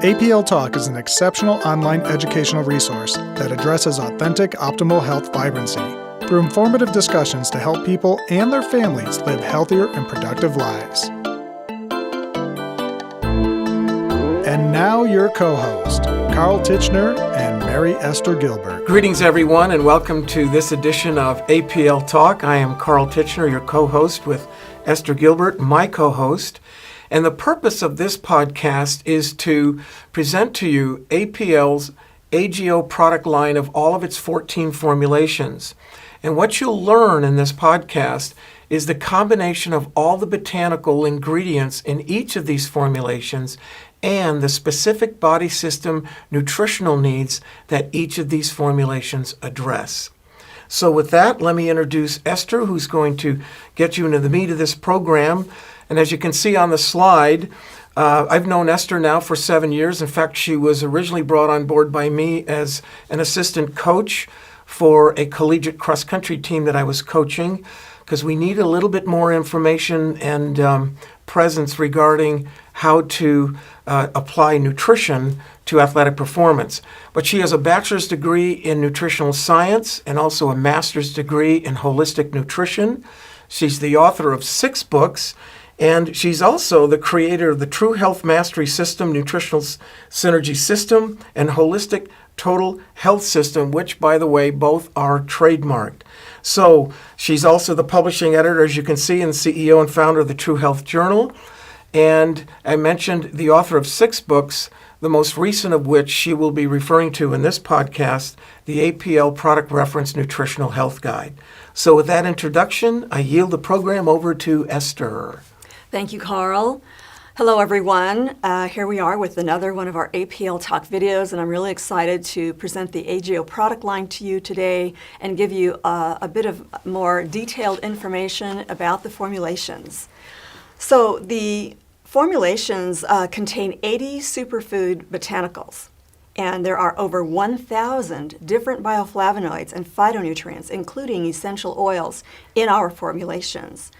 APL Talk is an exceptional online educational resource that addresses authentic, optimal health vibrancy through informative discussions to help people and their families live healthier and productive lives. And now your co-host, Carl Tichenor and Mary Esther Gilbert. Greetings, everyone, and welcome to this edition of APL Talk. I am Carl Tichenor, your co-host, with Esther Gilbert, my co-host. And the purpose of this podcast is to present to you APL's AGO product line of all of its 14 formulations. And what you'll learn in this podcast is the combination of all the botanical ingredients in each of these formulations and the specific body system nutritional needs that each of these formulations address. So with that, let me introduce Esther, who's going to get you into the meat of this program. And as you can see on the slide, I've known Esther now for 7 years. In fact, she was originally brought on board by me as an assistant coach for a collegiate cross-country team that I was coaching, because we need a little bit more information and presence regarding how to apply nutrition to athletic performance. But she has a bachelor's degree in nutritional science and also a master's degree in holistic nutrition. She's the author of 6 books, and she's also the creator of the True Health Mastery System, Nutritional Synergy System, and Holistic Total Health System, which, by the way, both are trademarked. So she's also the publishing editor, as you can see, and CEO and founder of the True Health Journal. And I mentioned the author of 6 books, the most recent of which she will be referring to in this podcast, the APL Product Reference Nutritional Health Guide. So with that introduction, I yield the program over to Esther. Thank you, Carl. Hello, everyone. Here we are with another one of our APL Talk videos, and I'm really excited to present the AGO product line to you today and give you a bit of more detailed information about the formulations. So the formulations contain 80 superfood botanicals, and there are over 1,000 different bioflavonoids and phytonutrients, including essential oils, in our formulations.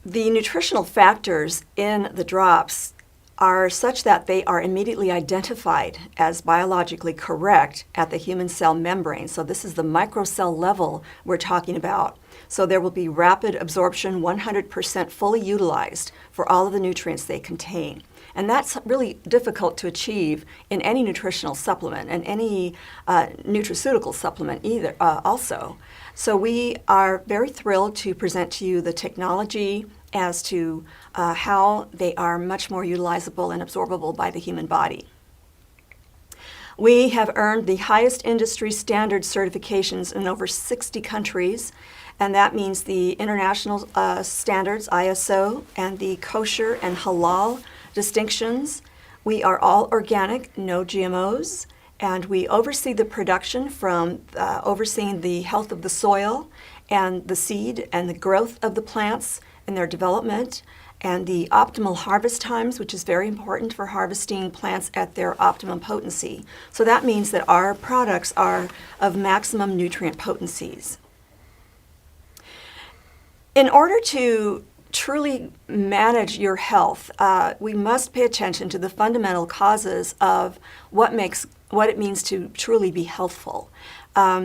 The nutritional factors in the drops are such that they are immediately identified as biologically correct at the human cell membrane. So this is the microcell level we're talking about. So there will be rapid absorption, 100% fully utilized for all of the nutrients they contain. And that's really difficult to achieve in any nutritional supplement and any nutraceutical supplement either also. So we are very thrilled to present to you the technology as to how they are much more utilizable and absorbable by the human body. We have earned the highest industry standard certifications in over 60 countries, and that means the international standards, ISO, and the kosher and halal distinctions. We are all organic, no GMOs, and we oversee the production from overseeing the health of the soil and the seed and the growth of the plants and their development, and the optimal harvest times, which is very important for harvesting plants at their optimum potency. So that means that our products are of maximum nutrient potencies. In order to truly manage your health, we must pay attention to the fundamental causes of what it means to truly be healthful.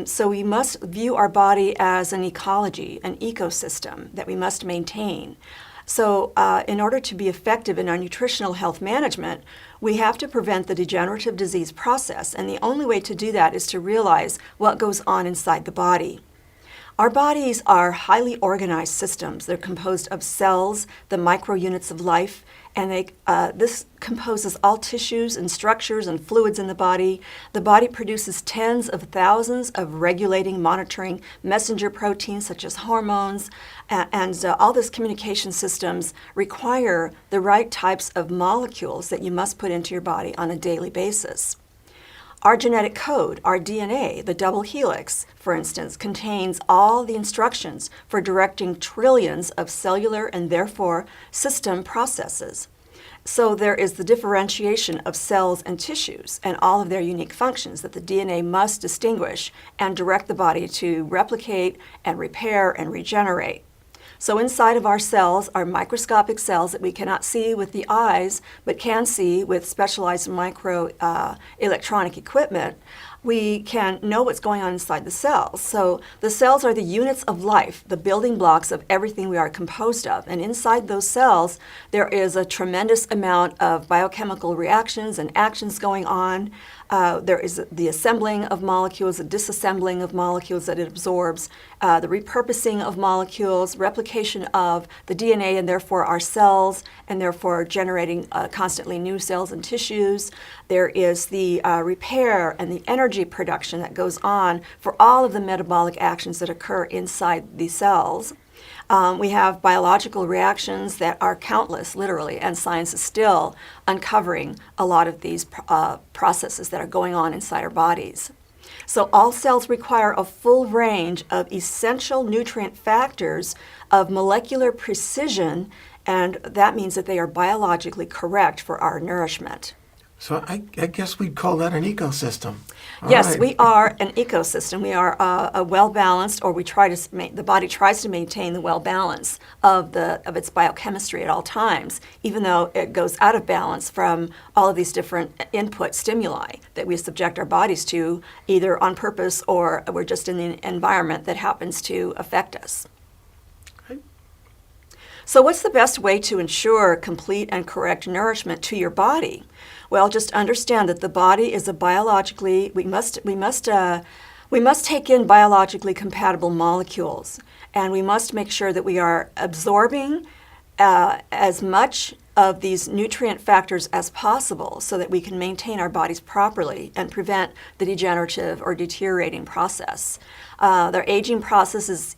So we must view our body as an ecology, an ecosystem that we must maintain. So in order to be effective in our nutritional health management, we have to prevent the degenerative disease process, and the only way to do that is to realize what goes on inside the body. Our bodies are highly organized systems. They're composed of cells, the microunits of life, and this composes all tissues and structures and fluids in the body. The body produces tens of thousands of regulating, monitoring messenger proteins such as hormones, and all these communication systems require the right types of molecules that you must put into your body on a daily basis. Our genetic code, our DNA, the double helix, for instance, contains all the instructions for directing trillions of cellular and therefore system processes. So there is the differentiation of cells and tissues and all of their unique functions that the DNA must distinguish and direct the body to replicate and repair and regenerate. So inside of our cells are microscopic cells that we cannot see with the eyes, but can see with specialized micro electronic equipment. We can know what's going on inside the cells. So the cells are the units of life, the building blocks of everything we are composed of. And inside those cells, there is a tremendous amount of biochemical reactions and actions going on. There is the assembling of molecules, the disassembling of molecules that it absorbs, the repurposing of molecules, replication of the DNA and therefore our cells, and therefore generating constantly new cells and tissues. There is the repair and the energy production that goes on for all of the metabolic actions that occur inside the cells. We have biological reactions that are countless, literally, and science is still uncovering a lot of these processes that are going on inside our bodies. So all cells require a full range of essential nutrient factors of molecular precision, and that means that they are biologically correct for our nourishment. So I guess we'd call that an ecosystem. All Yes, right. we are an ecosystem. We are a well-balanced, or we try to the body tries to maintain the well balance of its biochemistry at all times, even though it goes out of balance from all of these different input stimuli that we subject our bodies to, either on purpose or we're just in the environment that happens to affect us. Okay. So what's the best way to ensure complete and correct nourishment to your body? Well, just understand that the body is a biologically, we must take in biologically compatible molecules, and we must make sure that we are absorbing as much of these nutrient factors as possible so that we can maintain our bodies properly and prevent the degenerative or deteriorating process. Their aging process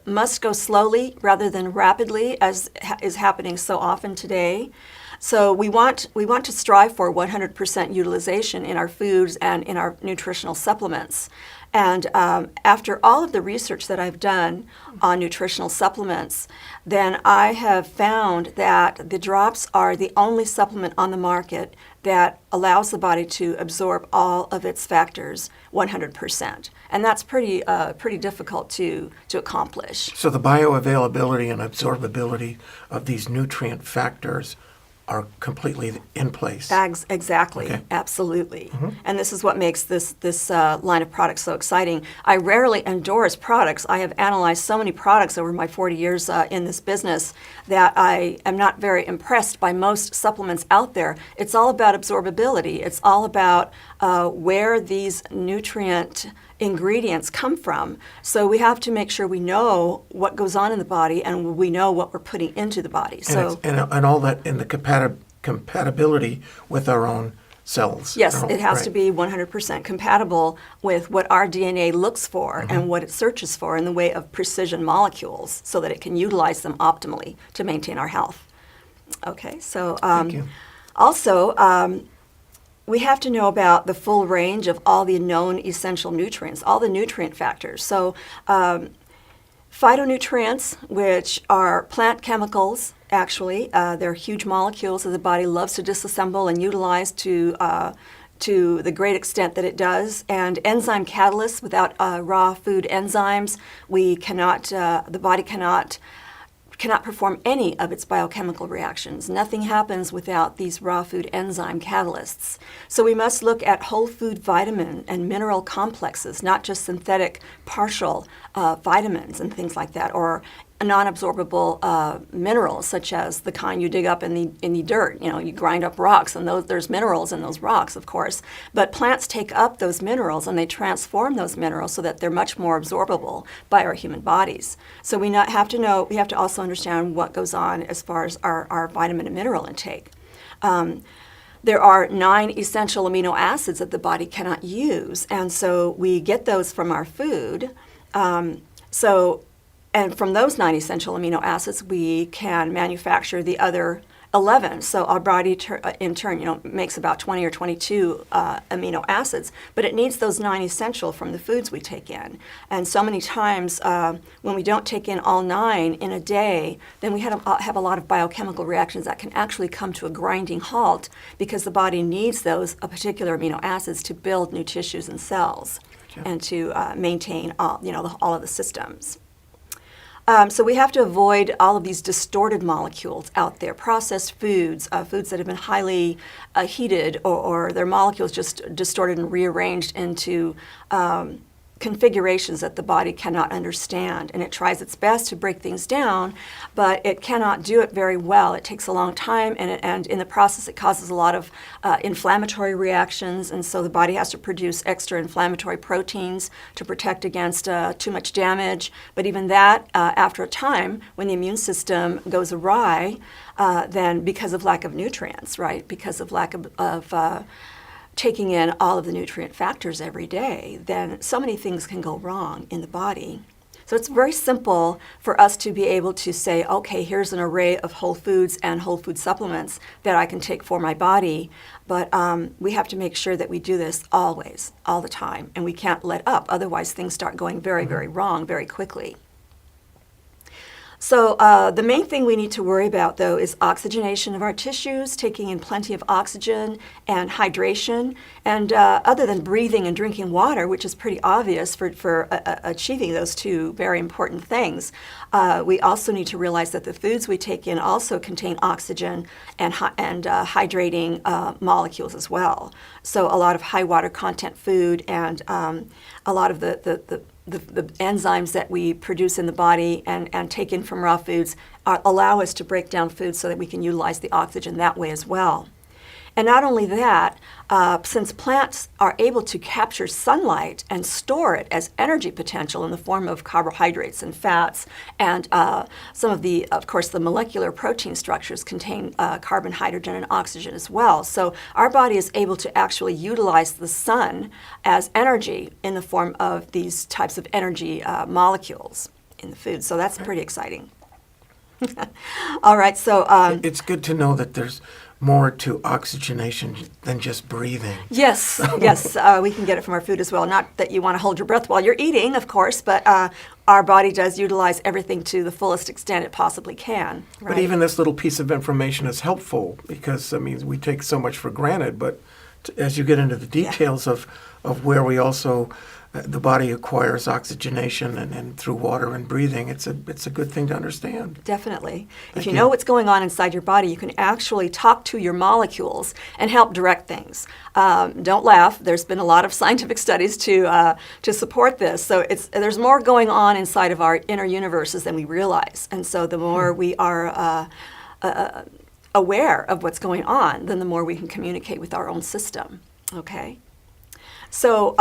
must go slowly rather than rapidly, as is happening so often today. So we want to strive for 100% utilization in our foods and in our nutritional supplements. And after all of the research that I've done on nutritional supplements, then I have found that the drops are the only supplement on the market that allows the body to absorb all of its factors 100%. And that's pretty difficult to accomplish. So the bioavailability and absorbability of these nutrient factors are completely in place. Exactly, Okay. Absolutely. Mm-hmm. And this is what makes this line of products so exciting. I rarely endorse products. I have analyzed so many products over my 40 years in this business that I am not very impressed by most supplements out there. It's all about absorbability. It's all about where these nutrient ingredients come from. So we have to make sure we know what goes on in the body and we know what we're putting into the body. And all that in the compatibility with our own cells. Yes, it has to be 100% compatible with what our DNA looks for and what it searches for in the way of precision molecules so that it can utilize them optimally to maintain our health. Okay, so Thank you. Also, we have to know about the full range of all the known essential nutrients, all the nutrient factors. So phytonutrients, which are plant chemicals, actually, they're huge molecules that the body loves to disassemble and utilize to the great extent that it does. And enzyme catalysts, without raw food enzymes, the body cannot perform any of its biochemical reactions. Nothing happens without these raw food enzyme catalysts. So we must look at whole food vitamin and mineral complexes, not just synthetic partial vitamins and things like that, or non-absorbable minerals, such as the kind you dig up in the dirt. You know, you grind up rocks, and there's minerals in those rocks, of course. But plants take up those minerals and they transform those minerals so that they're much more absorbable by our human bodies. So we have to also understand what goes on as far as our vitamin and mineral intake. There are 9 essential amino acids that the body cannot use, and so we get those from our food. And from those 9 essential amino acids, we can manufacture the other 11. So our body, in turn, makes about 20 or 22 amino acids, but it needs those 9 essential from the foods we take in. And so many times, when we don't take in all 9 in a day, then we have a lot of biochemical reactions that can actually come to a grinding halt because the body needs those particular amino acids to build new tissues and cells, and to maintain all of the systems. So we have to avoid all of these distorted molecules out there, processed foods, foods that have been highly heated or their molecules just distorted and rearranged into configurations that the body cannot understand. And it tries its best to break things down, but it cannot do it very well. It takes a long time, and in the process it causes a lot of inflammatory reactions, and so the body has to produce extra inflammatory proteins to protect against too much damage. But even that, after a time, when the immune system goes awry, then because of lack of nutrients, right, because of lack of taking in all of the nutrient factors every day, then so many things can go wrong in the body. So it's very simple for us to be able to say, okay, here's an array of whole foods and whole food supplements that I can take for my body, but we have to make sure that we do this always, all the time, and we can't let up, otherwise things start going very, very wrong very quickly. So the main thing we need to worry about, though, is oxygenation of our tissues, taking in plenty of oxygen and hydration. And other than breathing and drinking water, which is pretty obvious for achieving those two very important things, we also need to realize that the foods we take in also contain oxygen and hydrating molecules as well. So a lot of high water content food and a lot of the enzymes that we produce in the body and take in from raw foods allow us to break down foods so that we can utilize the oxygen that way as well. And not only that, since plants are able to capture sunlight and store it as energy potential in the form of carbohydrates and fats, and some of course, the molecular protein structures contain carbon, hydrogen, and oxygen as well. So our body is able to actually utilize the sun as energy in the form of these types of energy molecules in the food. So that's pretty exciting. All right, so it's good to know that there's more to oxygenation than just breathing. Yes, yes, we can get it from our food as well. Not that you want to hold your breath while you're eating, of course, but our body does utilize everything to the fullest extent it possibly can. Right? But even this little piece of information is helpful because, I mean, we take so much for granted, but as you get into the details of where we also the body acquires oxygenation and through water and breathing, it's a good thing to understand. Definitely. If you know what's going on inside your body, you can actually talk to your molecules and help direct things. Don't laugh. There's been a lot of scientific studies to support this. So there's more going on inside of our inner universes than we realize. And so the more we are aware of what's going on, then the more we can communicate with our own system. Okay? So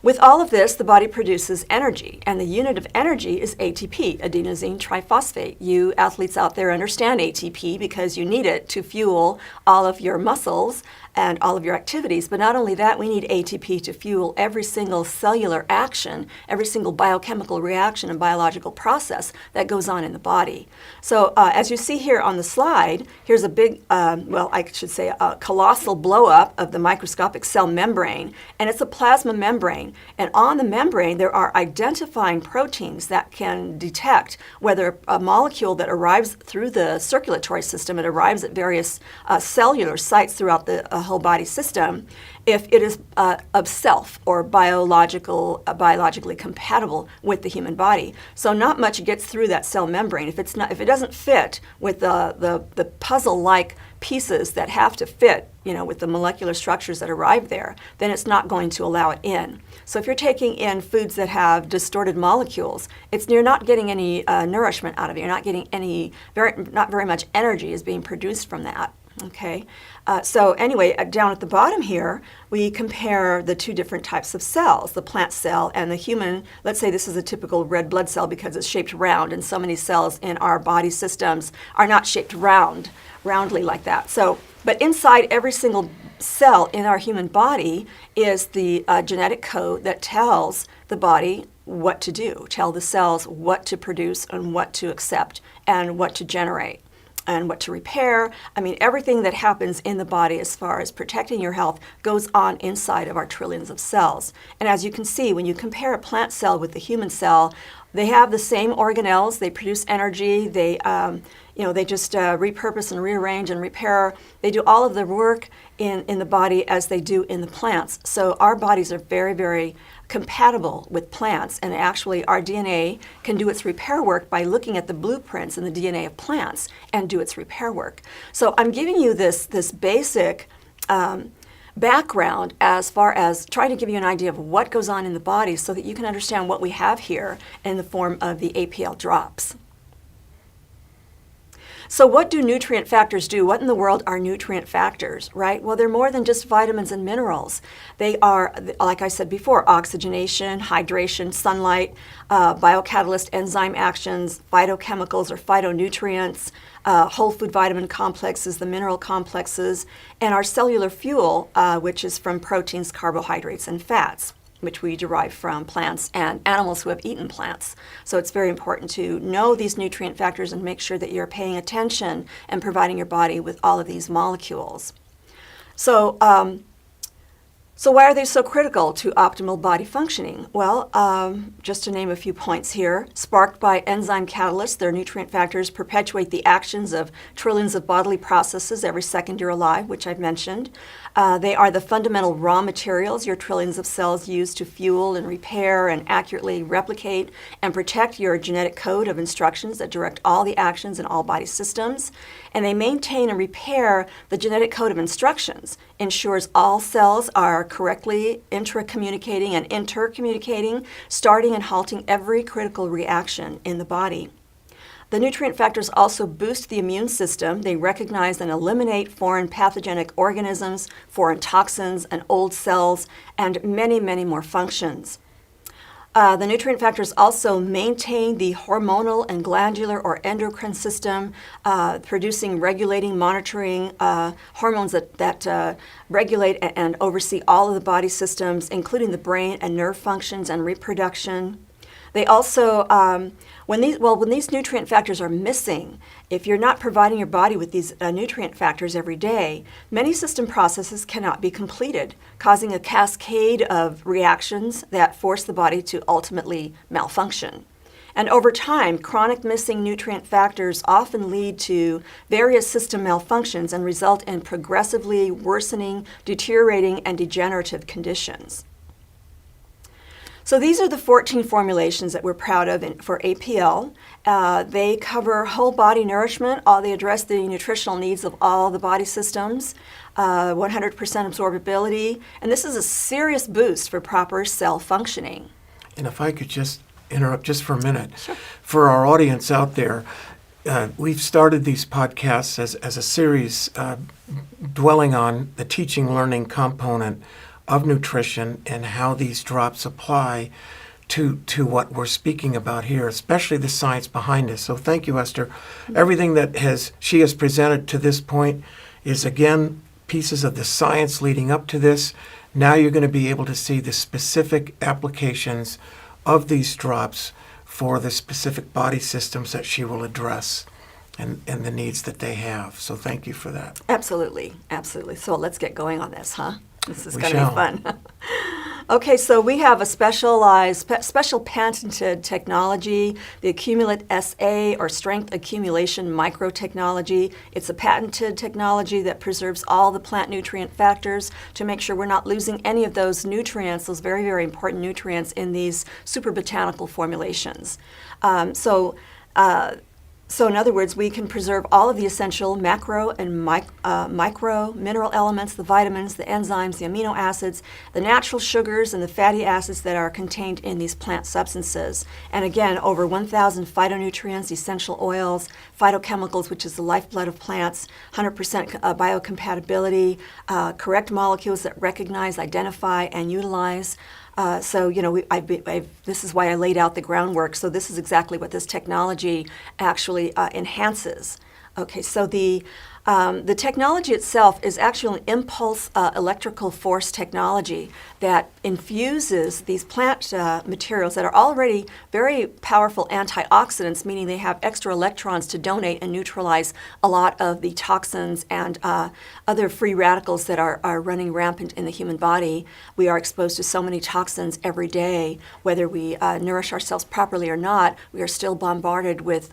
with all of this, the body produces energy, and the unit of energy is ATP, adenosine triphosphate. You athletes out there understand ATP because you need it to fuel all of your muscles and all of your activities. But not only that, we need ATP to fuel every single cellular action, every single biochemical reaction and biological process that goes on in the body. So as you see here on the slide, here's a big, I should say a colossal blow-up of the microscopic cell membrane, and it's a plasma membrane. And on the membrane, there are identifying proteins that can detect whether a molecule that arrives through the circulatory system, it arrives at various cellular sites throughout the whole body system, if it is of self or biologically compatible with the human body. So not much gets through that cell membrane. If it doesn't fit with the puzzle-like pieces that have to fit, with the molecular structures that arrive there, then it's not going to allow it in. So if you're taking in foods that have distorted molecules, you're not getting any nourishment out of it. You're not getting not very much energy is being produced from that. Okay, so anyway, down at the bottom here, we compare the two different types of cells, the plant cell and the human. Let's say this is a typical red blood cell because it's shaped round, and so many cells in our body systems are not shaped roundly like that. So, but inside every single cell in our human body is the genetic code that tells the body what to do, tell the cells what to produce and what to accept and what to generate and what to repair. I mean, everything that happens in the body as far as protecting your health goes on inside of our trillions of cells. And as you can see, when you compare a plant cell with the human cell, they have the same organelles, they produce energy, they they just repurpose and rearrange and repair. They do all of the work in the body as they do in the plants. So our bodies are very, very compatible with plants, and actually our DNA can do its repair work by looking at the blueprints in the DNA of plants and do its repair work. So I'm giving you this basic background as far as trying to give you an idea of what goes on in the body so that you can understand what we have here in the form of the APL drops. So what do nutrient factors do? What in the world are nutrient factors, right? Well, they're more than just vitamins and minerals. They are, like I said before, oxygenation, hydration, sunlight, biocatalyst enzyme actions, phytochemicals or phytonutrients, whole food vitamin complexes, the mineral complexes, and our cellular fuel, which is from proteins, carbohydrates, and fats, which we derive from plants and animals who have eaten plants. So it's very important to know these nutrient factors and make sure that you're paying attention and providing your body with all of these molecules. So why are they so critical to optimal body functioning? Well, just to name a few points here, sparked by enzyme catalysts, their nutrient factors perpetuate the actions of trillions of bodily processes every second you're alive, which I've mentioned. They are the fundamental raw materials your trillions of cells use to fuel and repair and accurately replicate and protect your genetic code of instructions that direct all the actions in all body systems. And they maintain and repair the genetic code of instructions, ensures all cells are correctly intra-communicating and intercommunicating, starting and halting every critical reaction in the body. The nutrient factors also boost the immune system. They recognize and eliminate foreign pathogenic organisms, foreign toxins, and old cells, and many, many more functions. The nutrient factors also maintain the hormonal and glandular or endocrine system, producing, regulating, monitoring hormones that regulate and oversee all of the body systems, including the brain and nerve functions and reproduction. They also, when these nutrient factors are missing, if you're not providing your body with these nutrient factors every day, many system processes cannot be completed, causing a cascade of reactions that force the body to ultimately malfunction. And over time, chronic missing nutrient factors often lead to various system malfunctions and result in progressively worsening, deteriorating, and degenerative conditions. So these are the 14 formulations that we're proud of for APL. They cover whole body nourishment. They address the nutritional needs of all the body systems, 100% absorbability, and this is a serious boost for proper cell functioning. And if I could just interrupt just for a minute. Sure. For our audience out there, we've started these podcasts as a series dwelling on the teaching learning component of nutrition and how these drops apply to what we're speaking about here, especially the science behind this. So thank you, Esther. Everything that she has presented to this point is, again, pieces of the science leading up to this. Now you're going to be able to see the specific applications of these drops for the specific body systems that she will address and the needs that they have. So thank you for that. Absolutely, absolutely. So let's get going on this, huh? This is going to shall. be fun. Okay, so we have a special patented technology, the Accumulate SA, or Strength Accumulation Microtechnology. It's a patented technology that preserves all the plant nutrient factors to make sure we're not losing any of those nutrients, those very, very important nutrients in these super botanical formulations. So in other words, we can preserve all of the essential macro and micro mineral elements, the vitamins, the enzymes, the amino acids, the natural sugars, and the fatty acids that are contained in these plant substances. And again, over 1,000 phytonutrients, essential oils, phytochemicals, which is the lifeblood of plants, 100% biocompatibility, correct molecules that recognize, identify, and utilize. This is why I laid out the groundwork. So this is exactly what this technology actually enhances. Okay, so the The technology itself is actually an impulse electrical force technology that infuses these plant materials that are already very powerful antioxidants, meaning they have extra electrons to donate and neutralize a lot of the toxins and other free radicals that are running rampant in the human body. We are exposed to so many toxins every day. Whether we nourish ourselves properly or not, we are still bombarded with,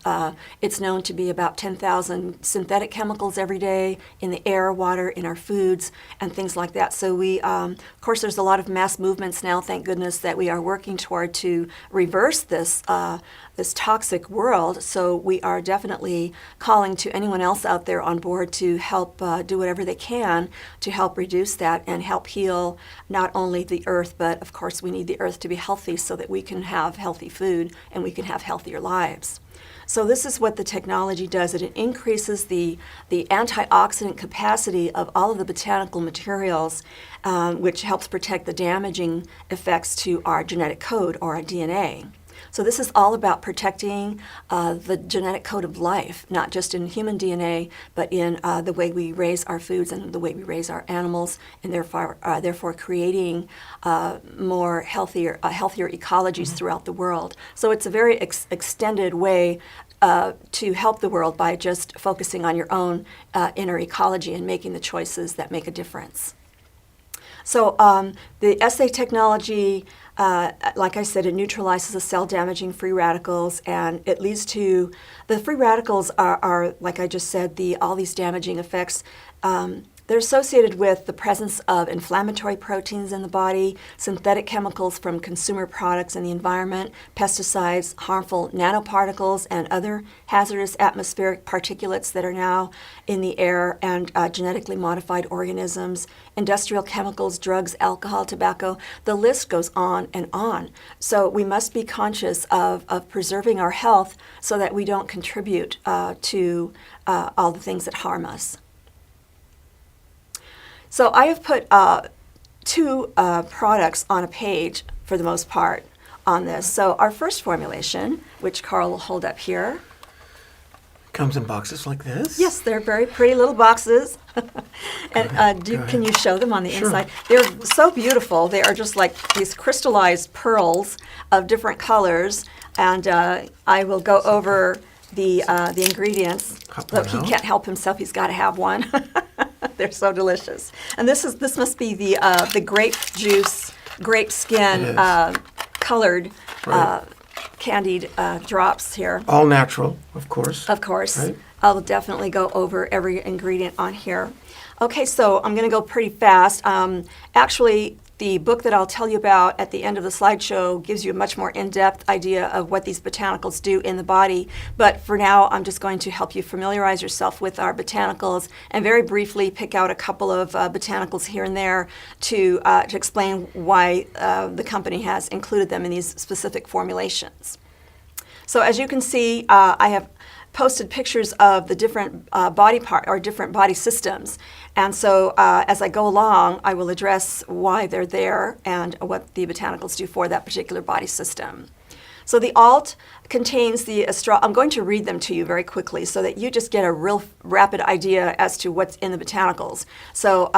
it's known to be about 10,000 synthetic chemicals every day in the air, water, in our foods, and things like that. So we, of course, there's a lot of mass movements now, thank goodness, that we are working toward to reverse this this toxic world. So we are definitely calling to anyone else out there on board to help do whatever they can to help reduce that and help heal not only the earth, but of course we need the earth to be healthy so that we can have healthy food and we can have healthier lives. So this is what the technology does. It increases the antioxidant capacity of all of the botanical materials, which helps protect the damaging effects to our genetic code or our DNA. So this is all about protecting the genetic code of life, not just in human DNA, but in the way we raise our foods and the way we raise our animals, and therefore creating healthier ecologies throughout the world. So it's a very extended way to help the world by just focusing on your own inner ecology and making the choices that make a difference. So the SA technology, like I said, it neutralizes the cell-damaging free radicals, and it leads to, the free radicals are like I just said, all these damaging effects. They're associated with the presence of inflammatory proteins in the body, synthetic chemicals from consumer products in the environment, pesticides, harmful nanoparticles, and other hazardous atmospheric particulates that are now in the air, and genetically modified organisms, industrial chemicals, drugs, alcohol, tobacco. The list goes on and on. So we must be conscious of preserving our health so that we don't contribute to all the things that harm us. So I have put two products on a page for the most part on this. So our first formulation, which Carl will hold up here. Comes in boxes like this? Yes, they're very pretty little boxes. And can you show them on the inside? They're so beautiful. They are just like these crystallized pearls of different colors. And I will go over the ingredients. Look, he can't help himself. He's got to have one. They're so delicious. And this must be the grape juice, grape skin colored candied drops here. All natural, of course. Of course. Right. I'll definitely go over every ingredient on here. Okay, so I'm going to go pretty fast. Actually, the book that I'll tell you about at the end of the slideshow gives you a much more in-depth idea of what these botanicals do in the body. But for now, I'm just going to help you familiarize yourself with our botanicals and very briefly pick out a couple of botanicals here and there to explain why the company has included them in these specific formulations. So as you can see, I have posted pictures of the different body part or different body systems. And so as I go along, I will address why they're there and what the botanicals do for that particular body system. So the alt contains the I'm going to read them to you very quickly so that you just get a real rapid idea as to what's in the botanicals. So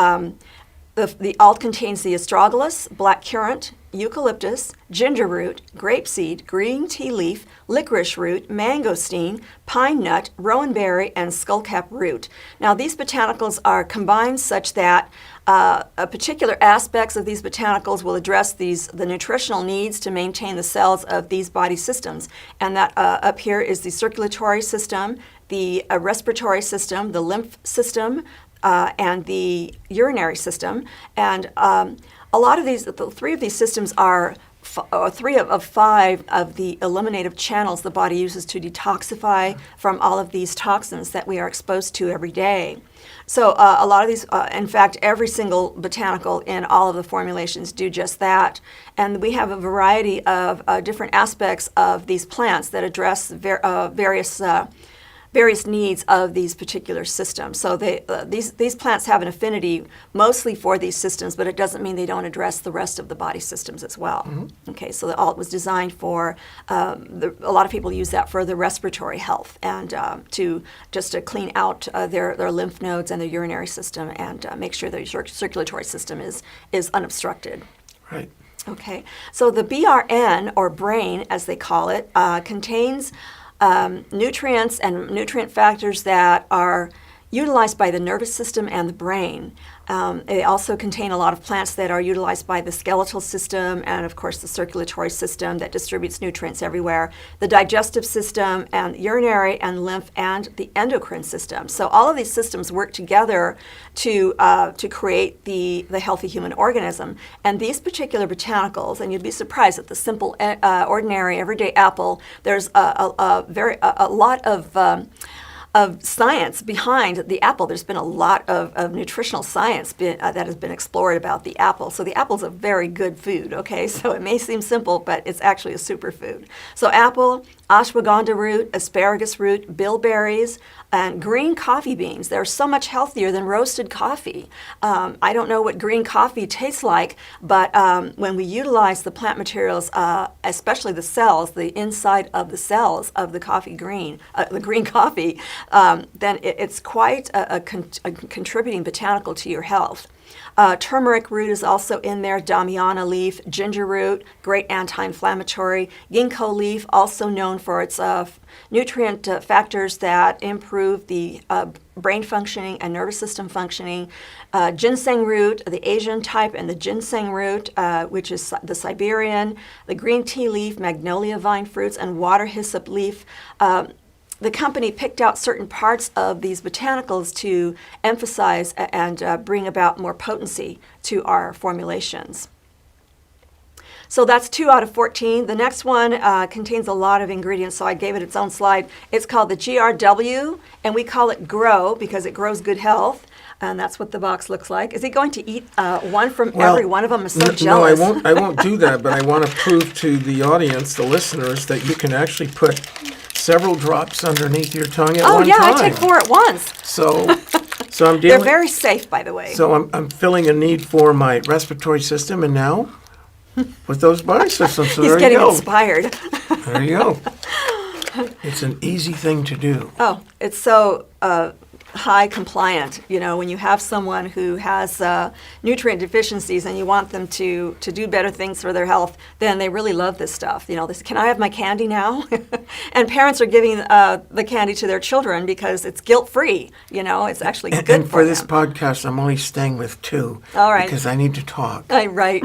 the alt contains the astragalus, black currant, eucalyptus, ginger root, grapeseed, green tea leaf, licorice root, mangosteen, pine nut, rowan berry, and skullcap root. Now these botanicals are combined such that particular aspects of these botanicals will address the nutritional needs to maintain the cells of these body systems. And that up here is the circulatory system, the respiratory system, the lymph system, and the urinary system. And a lot of these, the three of these systems are three of five of the eliminative channels the body uses to detoxify from all of these toxins that we are exposed to every day. So a lot of these, in fact, every single botanical in all of the formulations do just that. And we have a variety of different aspects of these plants that address various various needs of these particular systems. So these plants have an affinity mostly for these systems, but it doesn't mean they don't address the rest of the body systems as well. Okay, so the alt was designed for, a lot of people use that for the respiratory health and to clean out their lymph nodes and their urinary system and make sure their circulatory system is unobstructed. Right. Okay, so the BRN, or brain as they call it, contains nutrients and nutrient factors that are utilized by the nervous system and the brain. They also contain a lot of plants that are utilized by the skeletal system and, of course, the circulatory system that distributes nutrients everywhere, the digestive system, and urinary and lymph, and the endocrine system. So all of these systems work together to create the healthy human organism. And these particular botanicals, and you'd be surprised at the simple, ordinary, everyday apple, there's a lot of science behind the apple. There's been a lot of nutritional science that has been explored about the apple. So the apple's a very good food, okay? So it may seem simple, but it's actually a superfood. So apple, ashwagandha root, asparagus root, bilberries, and green coffee beans. They're so much healthier than roasted coffee. I don't know what green coffee tastes like, but when we utilize the plant materials, especially the cells, the inside of the cells of the the green coffee, then it's quite a contributing botanical to your health. Turmeric root is also in there, damiana leaf, ginger root, great anti-inflammatory, ginkgo leaf, also known for its nutrient factors that improve the brain functioning and nervous system functioning. Ginseng root, the Asian type, and the ginseng root, which is the Siberian, the green tea leaf, magnolia vine fruits, and water hyssop leaf. The company picked out certain parts of these botanicals to emphasize and bring about more potency to our formulations. So that's 2 out of 14. The next one contains a lot of ingredients, so I gave it its own slide. It's called the GRW, and we call it GROW because it grows good health. And that's what the box looks like. Is he going to eat one from every one of them? I'm so jealous. No, I won't do that, but I want to prove to the audience, the listeners, that you can actually put several drops underneath your tongue at one time. Oh, yeah, I take 4 at once. So I'm dealing... They're very safe, by the way. So I'm filling a need for my respiratory system, and now with those body systems, so He's there getting you go. inspired. There you go. It's an easy thing to do. Oh, it's so high compliant. You know, when you have someone who has nutrient deficiencies and you want them to do better things for their health, then they really love this stuff. You know, this, can I have my candy now? And parents are giving the candy to their children because it's guilt-free. You know, it's actually good and for them. this podcast, I'm only staying with 2. All right. Because I need to talk. Right.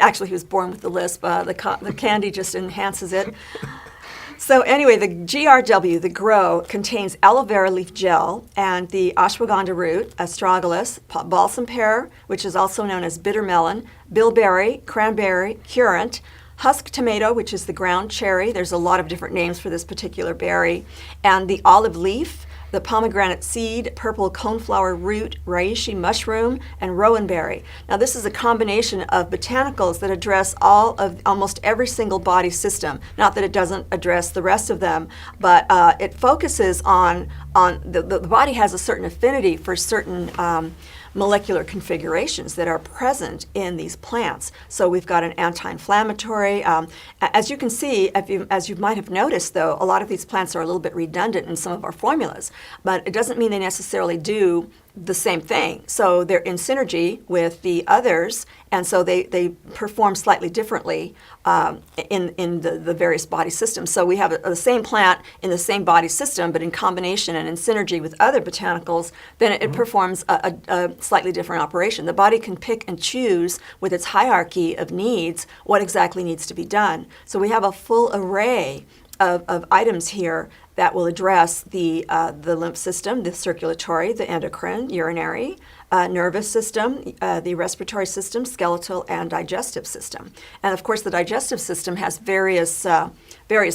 Actually, he was born with the lisp. The candy just enhances it. So anyway, the GRW, the GROW, contains aloe vera leaf gel and the ashwagandha root, astragalus, balsam pear, which is also known as bitter melon, bilberry, cranberry, currant, husk tomato, which is the ground cherry. There's a lot of different names for this particular berry, and the olive leaf, the pomegranate seed, purple coneflower root, reishi mushroom, and rowan berry. Now this is a combination of botanicals that address almost every single body system. Not that it doesn't address the rest of them, but it focuses on the body has a certain affinity for certain molecular configurations that are present in these plants. So we've got an anti-inflammatory. As you can see, as you might have noticed, though, a lot of these plants are a little bit redundant in some of our formulas, but it doesn't mean they necessarily do the same thing. So they're in synergy with the others, and so they perform slightly differently in the various body systems. So we have the same plant in the same body system, but in combination and in synergy with other botanicals, then it performs a slightly different operation. The body can pick and choose with its hierarchy of needs what exactly needs to be done. So we have a full array of items here that will address the lymph system, the circulatory, the endocrine, urinary, nervous system, the respiratory system, skeletal, and digestive system. And of course, the digestive system has various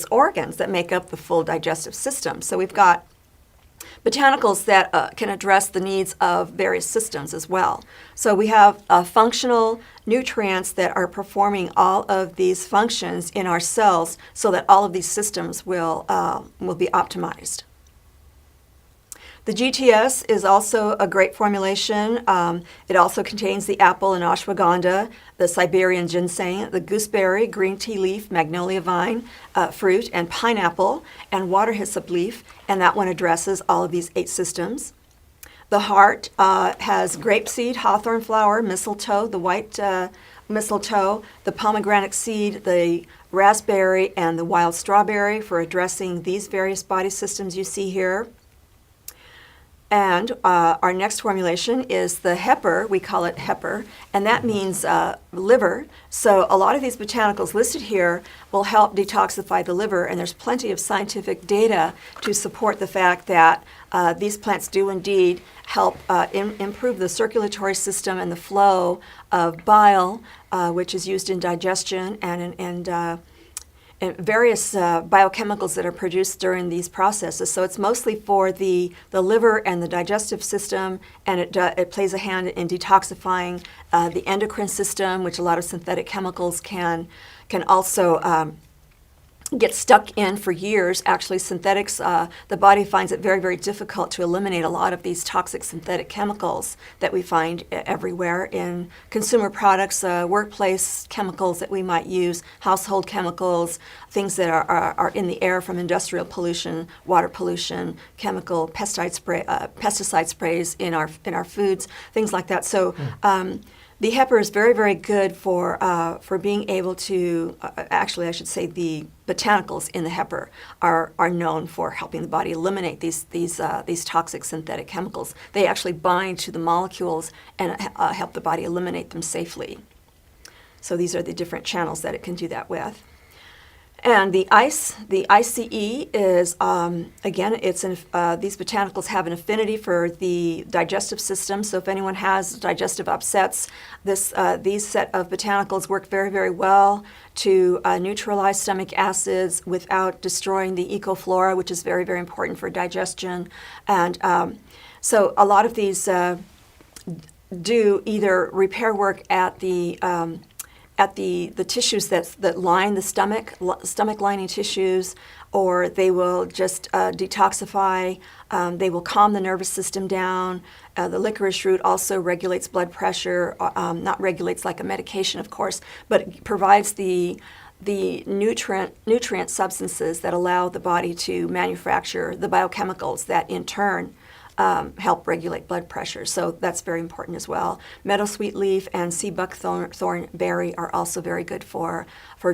organs that make up the full digestive system. So we've got botanicals that can address the needs of various systems as well. So we have functional nutrients that are performing all of these functions in our cells so that all of these systems will be optimized. The GTS is also a great formulation. It also contains the apple and ashwagandha, the Siberian ginseng, the gooseberry, green tea leaf, magnolia vine, fruit, and pineapple, and water hyssop leaf, and that one addresses all of these 8 systems. The heart has grapeseed, hawthorn flower, mistletoe, the white mistletoe, the pomegranate seed, the raspberry, and the wild strawberry for addressing these various body systems you see here. And our next formulation is the hepar. We call it hepar, and that means liver. So a lot of these botanicals listed here will help detoxify the liver, and there's plenty of scientific data to support the fact that these plants do indeed help improve the circulatory system and the flow of bile, which is used in digestion and various biochemicals that are produced during these processes. So it's mostly for the liver and the digestive system, and it plays a hand in detoxifying the endocrine system, which a lot of synthetic chemicals can also get stuck in for years. Actually, synthetics, the body finds it very, very difficult to eliminate a lot of these toxic synthetic chemicals that we find everywhere in consumer products, workplace chemicals that we might use, household chemicals, things that are in the air from industrial pollution, water pollution, chemical pesticide sprays in our foods, things like that. So. The hepar is very, very good for being able to, actually I should say the botanicals in the hepar are known for helping the body eliminate these toxic synthetic chemicals. They actually bind to the molecules and help the body eliminate them safely. So these are the different channels that it can do that with. And the ICE is, again, these botanicals have an affinity for the digestive system. So if anyone has digestive upsets, these set of botanicals work very, very well to neutralize stomach acids without destroying the ecoflora, which is very, very important for digestion. And so a lot of these do either repair work at the tissues that line the stomach lining tissues, or they will just detoxify. They will calm the nervous system down. The licorice root also regulates blood pressure, not regulates like a medication, of course, but it provides the nutrient substances that allow the body to manufacture the biochemicals that in turn help regulate blood pressure. So that's very important as well. Meadowsweet leaf and sea buckthorn berry are also very good for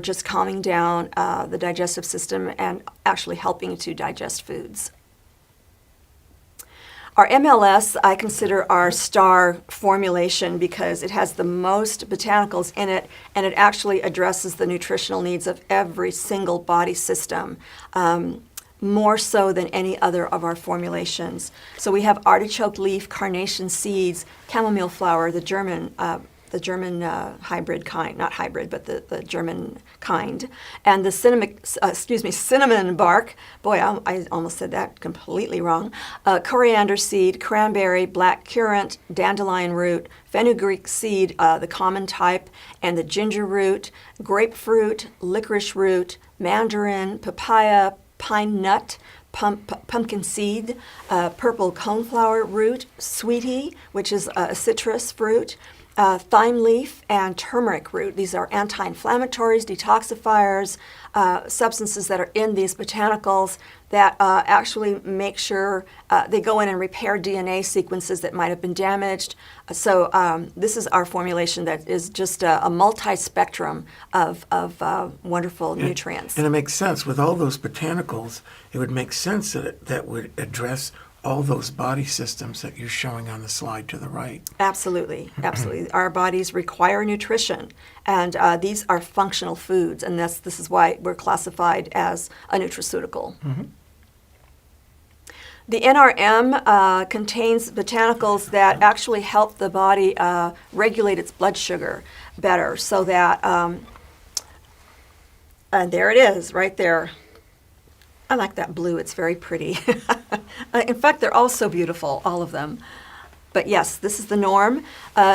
just calming down the digestive system and actually helping to digest foods. Our MLS I consider our star formulation because it has the most botanicals in it, and it actually addresses the nutritional needs of every single body system. More so than any other of our formulations. So we have artichoke leaf, carnation seeds, chamomile flower, the German hybrid kind, not hybrid, but the German kind, and the cinnamon bark. Boy, I almost said that completely wrong. Coriander seed, cranberry, black currant, dandelion root, fenugreek seed, the common type, and the ginger root, grapefruit, licorice root, mandarin, papaya, pine nut, pumpkin seed, purple coneflower root, sweetie, which is a citrus fruit, thyme leaf, and turmeric root. These are anti-inflammatories, detoxifiers, substances that are in these botanicals that actually make sure they go in and repair DNA sequences that might have been damaged. So this is our formulation that is just a multi-spectrum of wonderful nutrients. And it makes sense. With all those botanicals, it would make sense that that would address all those body systems that you're showing on the slide to the right. Absolutely, absolutely. Our bodies require nutrition, and these are functional foods, and this is why we're classified as a nutraceutical. Mm-hmm. The NRM contains botanicals that actually help the body regulate its blood sugar better, so that, and there it is, right there. I like that blue. It's very pretty. In fact, they're all so beautiful, all of them. But yes, this is the norm.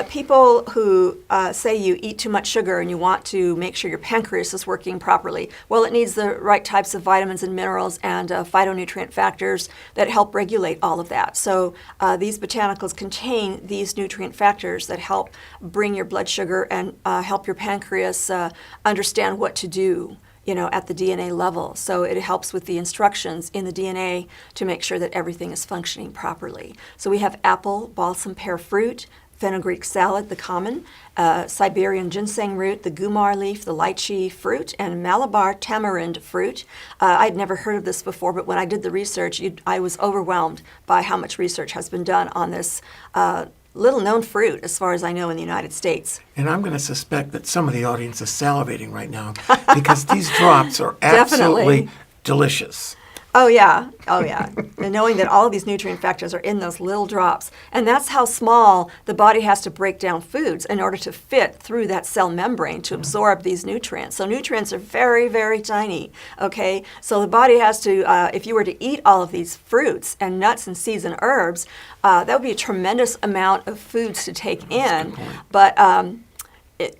People who say you eat too much sugar and you want to make sure your pancreas is working properly, well, it needs the right types of vitamins and minerals and phytonutrient factors that help regulate all of that. So these botanicals contain these nutrient factors that help bring your blood sugar and help your pancreas understand what to do, at the DNA level. So it helps with the instructions in the DNA to make sure that everything is functioning properly. So we have apple, balsam pear fruit, fenugreek salad, the common, Siberian ginseng root, the gumar leaf, the lychee fruit, and Malabar tamarind fruit. I'd never heard of this before, but when I did the research, I was overwhelmed by how much research has been done on this little-known fruit, as far as I know, in the United States. And I'm going to suspect that some of the audience is salivating right now because these drops are absolutely delicious. Oh, yeah. And knowing that all of these nutrient factors are in those little drops. And that's how small the body has to break down foods in order to fit through that cell membrane to absorb these nutrients. So nutrients are very, very tiny, okay? So the body has to, if you were to eat all of these fruits and nuts and seeds and herbs, that would be a tremendous amount of foods to take in. But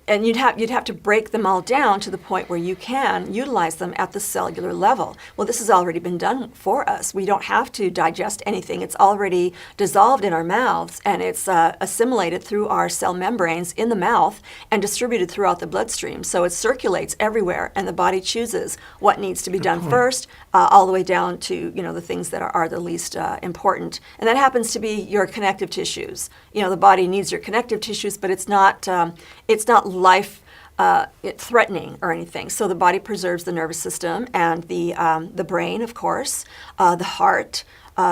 and you'd have to break them all down to the point where you can utilize them at the cellular level. Well, this has already been done for us. We don't have to digest anything. It's already dissolved in our mouths, and it's assimilated through our cell membranes in the mouth and distributed throughout the bloodstream. So it circulates everywhere, and the body chooses what needs to be done first, all the way down to the things that are the least important. And that happens to be your connective tissues. The body needs your connective tissues, but it's not life threatening or anything. So the body preserves the nervous system and the brain, of course, the heart,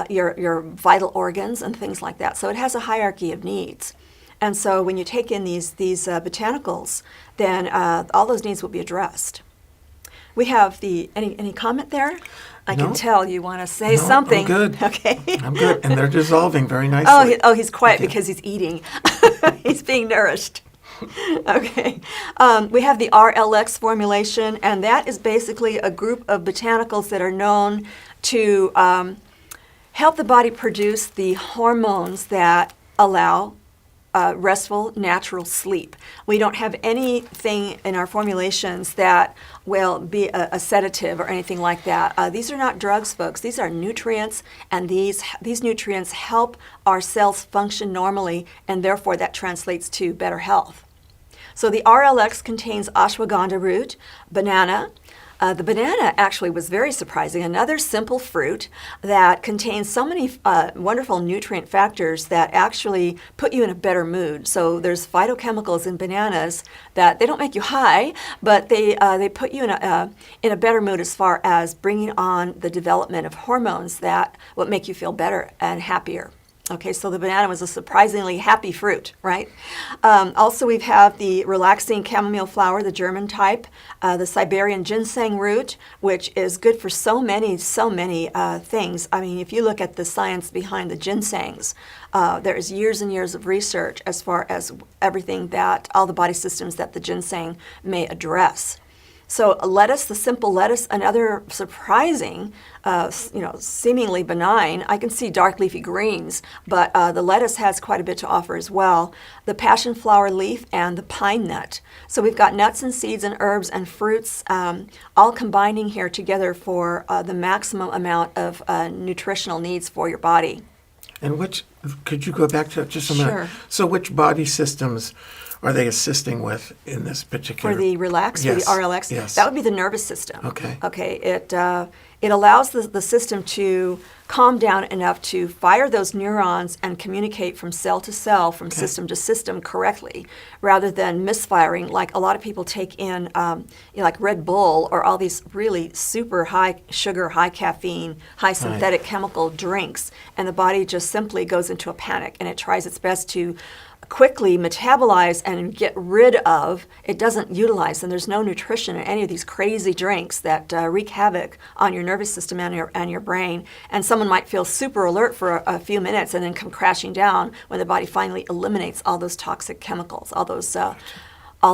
your vital organs and things like that. So it has a hierarchy of needs. And so when you take in these botanicals, then all those needs will be addressed. We have any comment there? I can tell you want to say something. I'm good. Okay. I'm good. And they're dissolving very nicely. He's quiet because he's eating. He's being nourished. Okay. We have the RLX formulation, and that is basically a group of botanicals that are known to help the body produce the hormones that allow restful, natural sleep. We don't have anything in our formulations that will be a sedative or anything like that. These are not drugs, folks. These are nutrients, and these nutrients help our cells function normally, and therefore that translates to better health. So the RLX contains ashwagandha root, banana. The banana actually was very surprising. Another simple fruit that contains so many wonderful nutrient factors that actually put you in a better mood. So there's phytochemicals in bananas that they don't make you high, but they put you in a better mood as far as bringing on the development of hormones that will make you feel better and happier. Okay, so the banana was a surprisingly happy fruit, right? Also, we have the relaxing chamomile flower, the German type, the Siberian ginseng root, which is good for so many things. I mean, if you look at the science behind the ginsengs, there's years and years of research as far as everything that, all the body systems that the ginseng may address. So lettuce, the simple lettuce, another surprising, seemingly benign. I can see dark leafy greens, but the lettuce has quite a bit to offer as well. The passion flower leaf and the pine nut. So we've got nuts and seeds and herbs and fruits all combining here together for the maximum amount of nutritional needs for your body. And could you go back to just a minute? Sure. So which body systems are they assisting with in this particular? For the relax, yes. for the RLX? Yes. That would be the nervous system. Okay. Okay, it allows the system to calm down enough to fire those neurons and communicate from cell to cell, from system to system correctly, rather than misfiring like a lot of people take in, like Red Bull or all these really super high sugar, high caffeine, high synthetic chemical drinks, and the body just simply goes into a panic and it tries its best to quickly metabolize and get rid of. It doesn't utilize, and there's no nutrition in any of these crazy drinks that wreak havoc on your nervous system and your brain. And someone might feel super alert for a few minutes and then come crashing down when the body finally eliminates all those toxic chemicals, all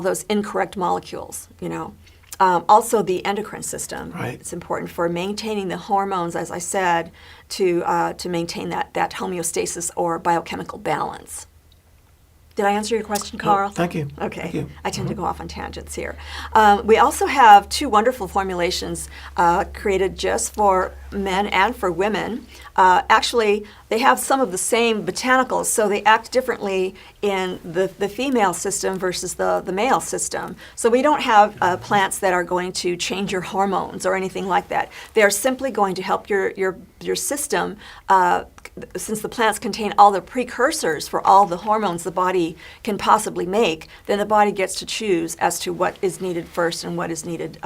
those incorrect molecules, Also, the endocrine system. Right. It's important for maintaining the hormones, as I said, to maintain that homeostasis or biochemical balance. Did I answer your question, Carl? Thank you. Okay. Thank you. I tend to go off on tangents here. We also have 2 wonderful formulations created just for men and for women. Actually, they have some of the same botanicals, so they act differently in the female system versus the male system. So we don't have plants that are going to change your hormones or anything like that. They are simply going to help your system, since the plants contain all the precursors for all the hormones the body can possibly make, then the body gets to choose as to what is needed first and what is needed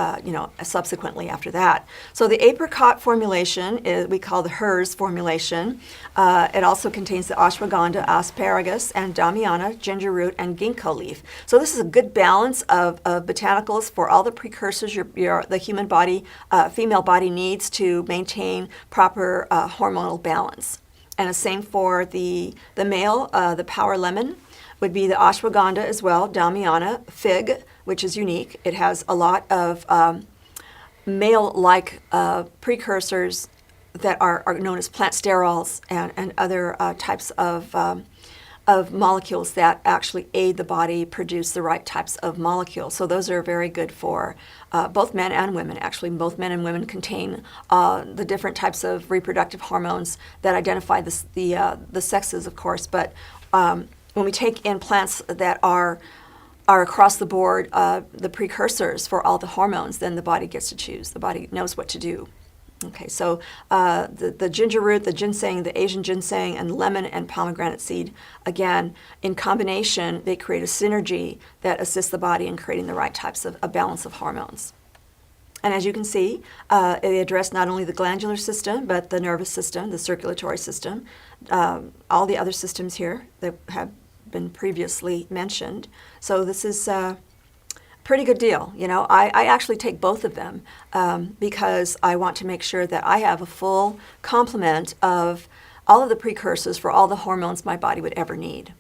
subsequently after that. So the apricot formulation we call the HERS formulation. It also contains the ashwagandha, asparagus, and damiana, ginger root, and ginkgo leaf. So this is a good balance of botanicals for all the precursors the human body, female body needs to maintain proper hormonal balance. And the same for the male, the power lemon would be the ashwagandha as well, damiana, fig, which is unique. It has a lot of male-like precursors that are known as plant sterols and other types of molecules that actually aid the body produce the right types of molecules. So those are very good for both men and women. Actually, both men and women contain the different types of reproductive hormones that identify the sexes, of course. But when we take in plants that are across the board the precursors for all the hormones, then the body gets to choose. The body knows what to do. Okay, so the ginger root, the ginseng, the Asian ginseng, and lemon and pomegranate seed, again, in combination, they create a synergy that assists the body in creating the right types of a balance of hormones. And as you can see, they address not only the glandular system, but the nervous system, the circulatory system, all the other systems here that have been previously mentioned. So this is pretty good deal. I actually take both of them because I want to make sure that I have a full complement of all of the precursors for all the hormones my body would ever need.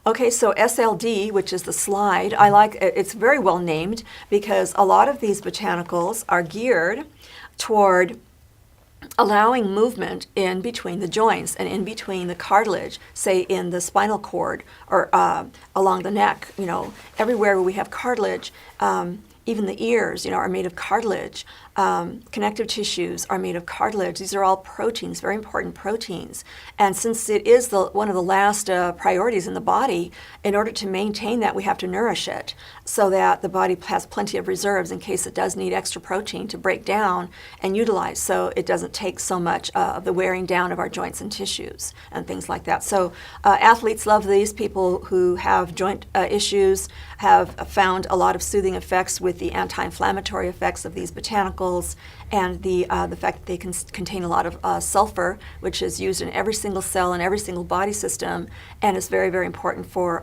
Okay, so SLD, which is the slide, I like it's very well named because a lot of these botanicals are geared toward allowing movement in between the joints and in between the cartilage, say in the spinal cord or along the neck. Everywhere where we have cartilage, even the ears, are made of cartilage. Connective tissues are made of cartilage. These are all proteins, very important proteins. And since it is one of the last priorities in the body, in order to maintain that, we have to nourish it so that the body has plenty of reserves in case it does need extra protein to break down and utilize, so it doesn't take so much of the wearing down of our joints and tissues and things like that. So athletes love these. People who have joint issues have found a lot of soothing effects with the anti-inflammatory effects of these botanicals, and the fact that they can contain a lot of sulfur, which is used in every single cell in every single body system, and is very, very important for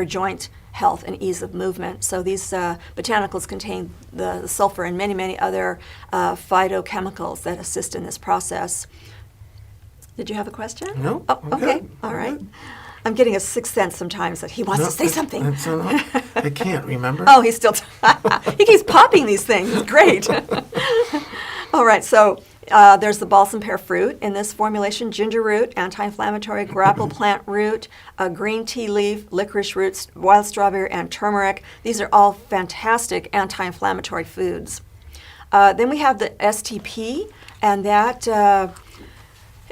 joint health and ease of movement. So these botanicals contain the sulfur and many, many other phytochemicals that assist in this process. Did you have a question? No. Oh, okay. All right. I'm getting a sixth sense sometimes that he wants to say something. I can't remember. Oh, he's still he keeps popping these things. It's great. All right, so there's the balsam pear fruit in this formulation: ginger root, anti-inflammatory, grapple plant root, green tea leaf, licorice roots, wild strawberry, and turmeric. These are all fantastic anti-inflammatory foods. Then we have the STP, and that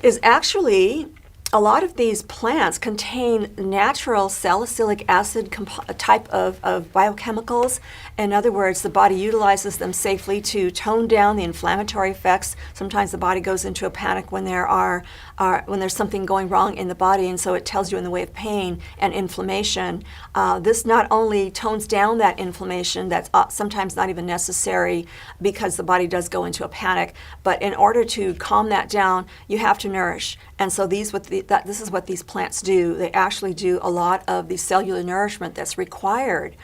is actually, a lot of these plants contain natural salicylic acid type of biochemicals. In other words, the body utilizes them safely to tone down the inflammatory effects. Sometimes the body goes into a panic when there's something going wrong in the body, and so it tells you in the way of pain and inflammation. This not only tones down that inflammation that's sometimes not even necessary because the body does go into a panic, but in order to calm that down, you have to nourish. And so this is what these plants do. They actually do a lot of the cellular nourishment that's required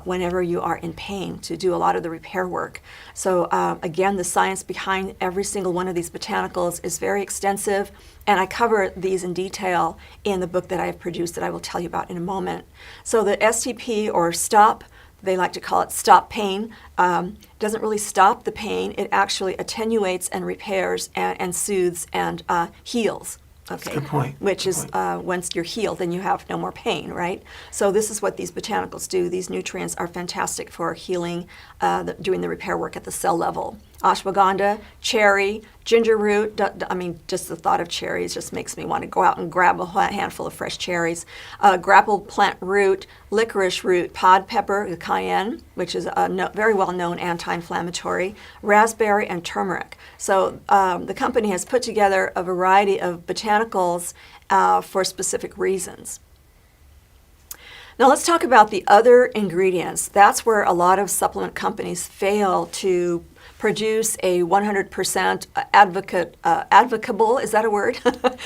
whenever you are in pain, to do a lot of the repair work. So again, the science behind every single one of these botanicals is very extensive, and I cover these in detail in the book that I have produced that I will tell you about in a moment. So the STP, or Stop they like to call it stop pain. Doesn't really stop the pain. It actually attenuates and repairs and soothes and heals. That's a good point. Which is once you're healed, then you have no more pain, right? So this is what these botanicals do. These nutrients are fantastic for healing, doing the repair work at the cell level. Ashwagandha, cherry, ginger root. Just the thought of cherries just makes me want to go out and grab a handful of fresh cherries. Grapple plant root, licorice root, pod pepper, cayenne, which is a very well-known anti-inflammatory, raspberry, and turmeric. So the company has put together a variety of botanicals for specific reasons. Now let's talk about the other ingredients. That's where a lot of supplement companies fail to produce a 100% advocable, is that a word?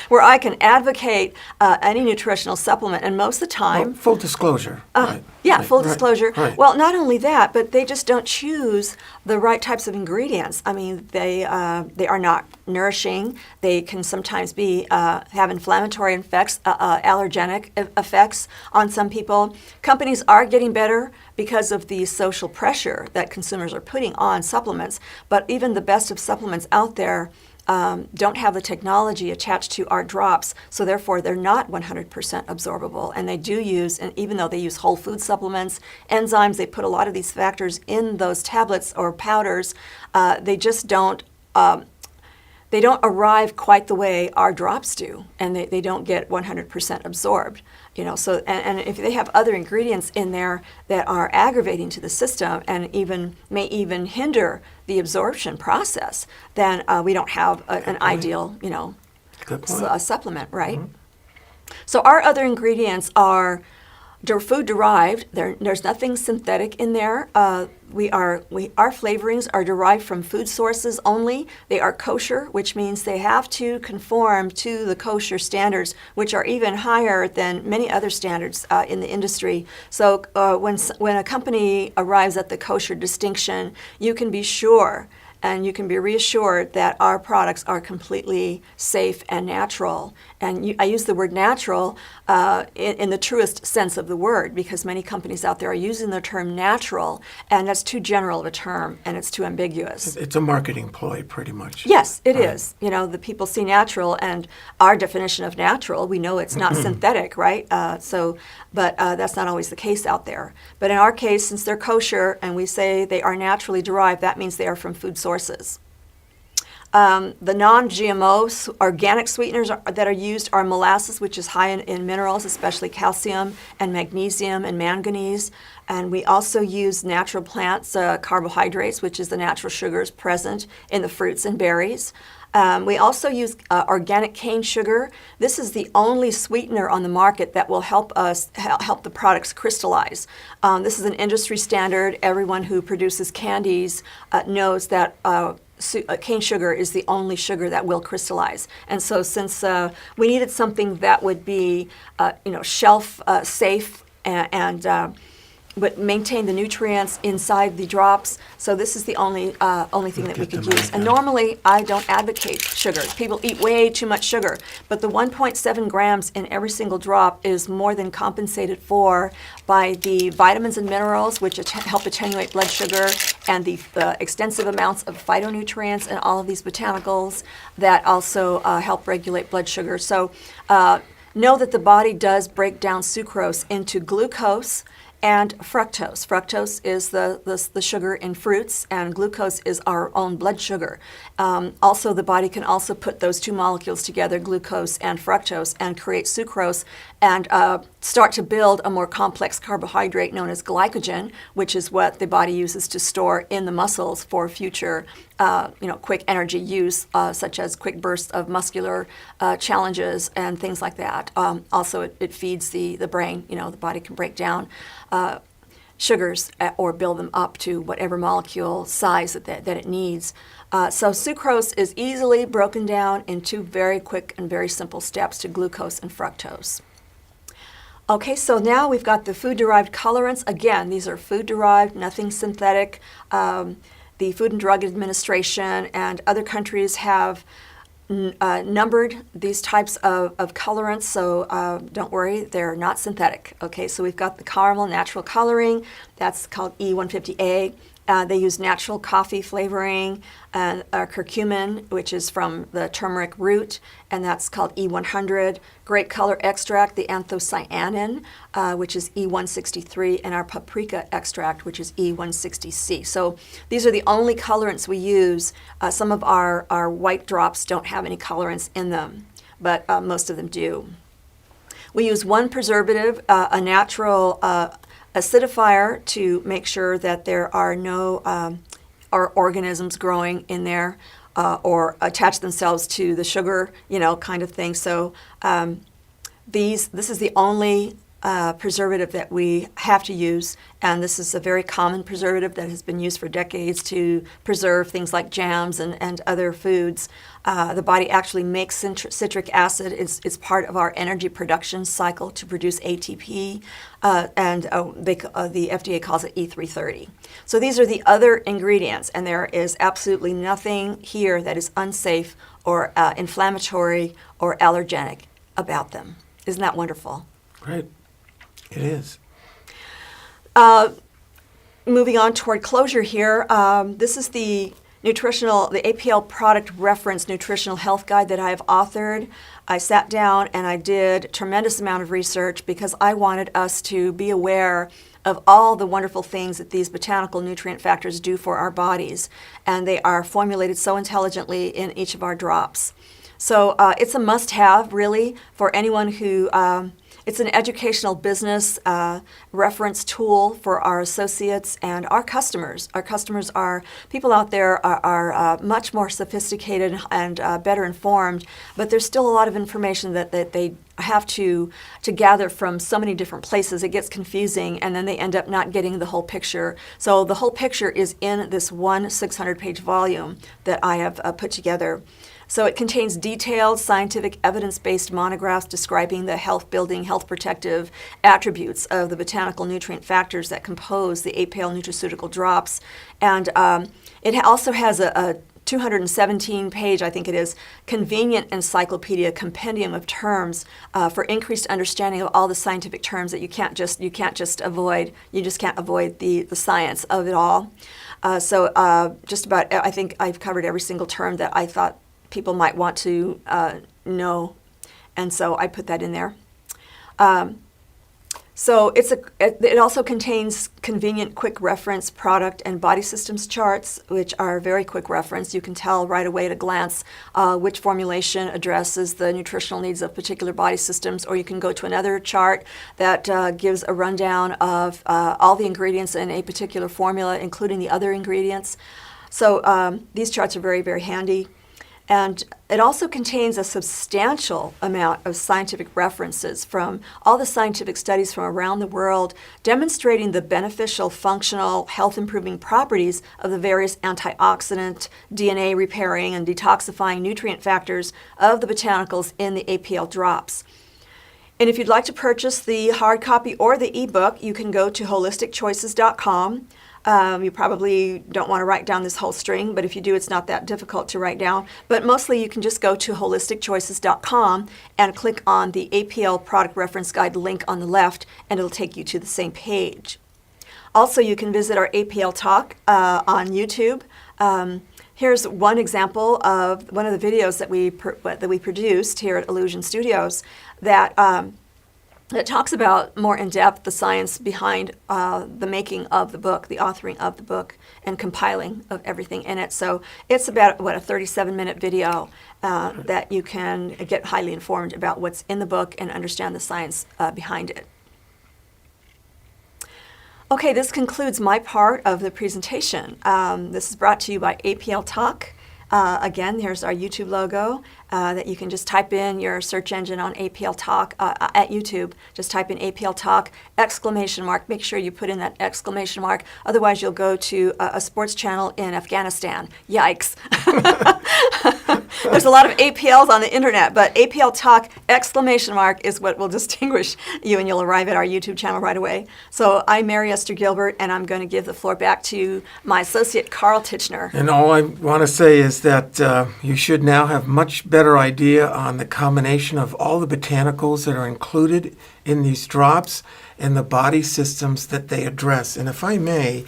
Where I can advocate any nutritional supplement, and most of the time... Well, full disclosure. Right. Yeah, Right. full disclosure. Right. Well, not only that, but they just don't choose the right types of ingredients. I mean, they are not nourishing. They can sometimes have inflammatory effects, allergenic effects on some people. Companies are getting better because of the social pressure that consumers are putting on supplements. But even the best of supplements out there don't have the technology attached to our drops, so therefore they're not 100% absorbable. And they do use, and even though they use whole food supplements, enzymes, they put a lot of these factors in those tablets or powders, they just don't arrive quite the way our drops do, and they don't get 100% absorbed. So and if they have other ingredients in there that are aggravating to the system and may even hinder the absorption process, then we don't have an ideal, supplement, right? Mm-hmm. So our other ingredients are food derived. There's nothing synthetic in there. Our flavorings are derived from food sources only. They are kosher, which means they have to conform to the kosher standards, which are even higher than many other standards in the industry. So when a company arrives at the kosher distinction, you can be sure and you can be reassured that our products are completely safe and natural. And I use the word natural in the truest sense of the word, because many companies out there are using the term natural, and that's too general of a term, and it's too ambiguous. It's a marketing ploy, pretty much. Yes, it is. The people see natural, and our definition of natural, we know it's not synthetic, right? But that's not always the case out there. But in our case, since they're kosher and we say they are naturally derived, that means they are from food sources. The non-GMO organic sweeteners that are used are molasses, which is high in minerals, especially calcium and magnesium and manganese. And we also use natural plants carbohydrates, which is the natural sugars present in the fruits and berries. We also use organic cane sugar. This is the only sweetener on the market that will help the products crystallize. This is an industry standard. Everyone who produces candies knows that cane sugar is the only sugar that will crystallize. And so since we needed something that would be shelf safe and would maintain the nutrients inside the drops, so this is the only thing that we could use. And normally I don't advocate sugar. People eat way too much sugar, but the 1.7 grams in every single drop is more than compensated for by the vitamins and minerals, which help attenuate blood sugar, and the extensive amounts of phytonutrients and all of these botanicals that also help regulate blood sugar. So know that the body does break down sucrose into glucose and fructose. Fructose is the sugar in fruits, and glucose is our own blood sugar. Also, the body can also put those two molecules together, glucose and fructose, and create sucrose and start to build a more complex carbohydrate known as glycogen, which is what the body uses to store in the muscles for future quick energy use, such as quick bursts of muscular challenges and things like that. Also, it feeds the brain. The body can break down sugars or build them up to whatever molecule size that it needs. So sucrose is easily broken down into very quick and very simple steps to glucose and fructose. Okay, so now we've got the food-derived colorants. Again, these are food-derived, nothing synthetic. The Food and Drug Administration and other countries have numbered these types of colorants, so don't worry, they're not synthetic. Okay, so we've got the caramel natural coloring, that's called E150A. They use natural coffee flavoring, curcumin, which is from the turmeric root, and that's called E100. Grape color extract, the anthocyanin, which is E163, and our paprika extract, which is E160C. So these are the only colorants we use. Some of our white drops don't have any colorants in them, but most of them do. We use one preservative, a natural acidifier, to make sure that there are no organisms growing in there or attach themselves to the sugar, kind of thing. So this is the only preservative that we have to use, and this is a very common preservative that has been used for decades to preserve things like jams and other foods. The body actually makes citric acid. It's part of our energy production cycle to produce ATP, and the FDA calls it E330. So these are the other ingredients, and there is absolutely nothing here that is unsafe or inflammatory or allergenic about them. Isn't that wonderful? Great. It is. Moving on toward closure here, this is the APL product reference nutritional health guide that I have authored. I sat down and I did a tremendous amount of research because I wanted us to be aware of all the wonderful things that these botanical nutrient factors do for our bodies, and they are formulated so intelligently in each of our drops. So it's a must-have, really, for anyone who it's an educational business reference tool for our associates and our customers. Our customers are people out there are much more sophisticated and better informed, but there's still a lot of information that they have to gather from so many different places. It gets confusing, and then they end up not getting the whole picture. So the whole picture is in this one 600-page volume that I have put together. So it contains detailed scientific evidence-based monographs describing the health-building, health-protective attributes of the botanical nutrient factors that compose the APL nutraceutical drops. And it also has a 217-page, I think it is, convenient encyclopedia compendium of terms for increased understanding of all the scientific terms that you can't just avoid. You just can't avoid the science of it all. So just about, I think I've covered every single term that I thought people might want to know, and so I put that in there. So it also contains convenient quick reference product and body systems charts, which are very quick reference. You can tell right away at a glance which formulation addresses the nutritional needs of particular body systems, or you can go to another chart that gives a rundown of all the ingredients in a particular formula, including the other ingredients. So these charts are very, very handy. And it also contains a substantial amount of scientific references from all the scientific studies from around the world demonstrating the beneficial, functional, health-improving properties of the various antioxidant, DNA repairing, and detoxifying nutrient factors of the botanicals in the APL drops. And if you'd like to purchase the hard copy or the ebook, you can go to holisticchoices.com. You probably don't want to write down this whole string, but if you do, it's not that difficult to write down. But mostly you can just go to holisticchoices.com and click on the APL product reference guide link on the left, and it'll take you to the same page. Also, you can visit our APL talk on YouTube. Here's one example of one of the videos that we produced here at Illusion Studios that talks about more in depth the science behind the making of the book, the authoring of the book, and compiling of everything in it. So it's about, a 37-minute video that you can get highly informed about what's in the book and understand the science behind it. Okay, this concludes my part of the presentation. This is brought to you by APL Talk. Again, here's our YouTube logo that you can just type in your search engine on APL Talk at YouTube. Just type in APL Talk, ! Make sure you put in that exclamation mark. Otherwise, you'll go to a sports channel in Afghanistan. Yikes. There's a lot of APLs on the internet, but APL Talk exclamation mark is what will distinguish you, and you'll arrive at our YouTube channel right away. So I'm Mary Esther Gilbert, and I'm going to give the floor back to my associate, Carl Titchener. And all I want to say is that you should now have much better idea on the combination of all the botanicals that are included in these drops and the body systems that they address. And if I may,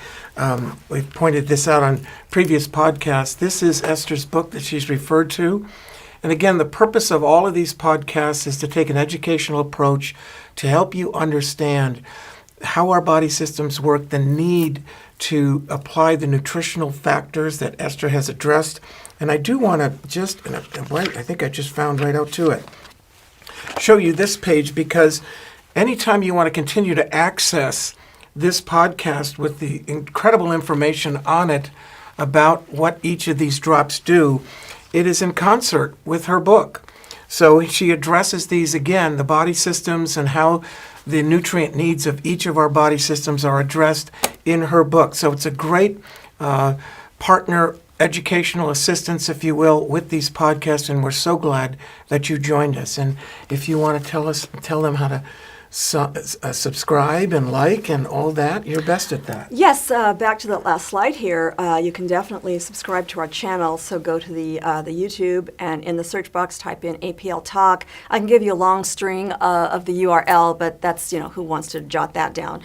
we've pointed this out on previous podcasts. This is Esther's book that she's referred to. And again, the purpose of all of these podcasts is to take an educational approach to help you understand how our body systems work, the need to apply the nutritional factors that Esther has addressed. And I do want to just, I think I just found right out to it, show you this page, because anytime you want to continue to access this podcast with the incredible information on it about what each of these drops do, it is in concert with her book. So she addresses these again, the body systems and how the nutrient needs of each of our body systems are addressed in her book. So it's a great partner educational assistance, if you will, with these podcasts, and we're so glad that you joined us. And if you want to tell them how to subscribe and like and all that, you're best at that. Yes, back to the last slide here. You can definitely subscribe to our channel. So go to the YouTube, and in the search box type in APL Talk. I can give you a long string of the URL, but that's, who wants to jot that down.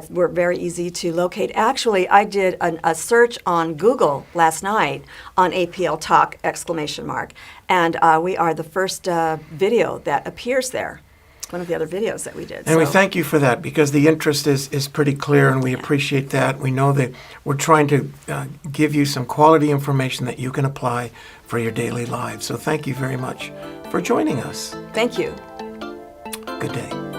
We're very easy to locate. Actually, I did a search on Google last night on APL Talk exclamation mark, and we are the first video that appears there. One of the other videos that we did. And we thank you for that, because the interest is pretty clear, and we appreciate that. We know that we're trying to give you some quality information that you can apply for your daily lives. So thank you very much for joining us. Thank you. Good day.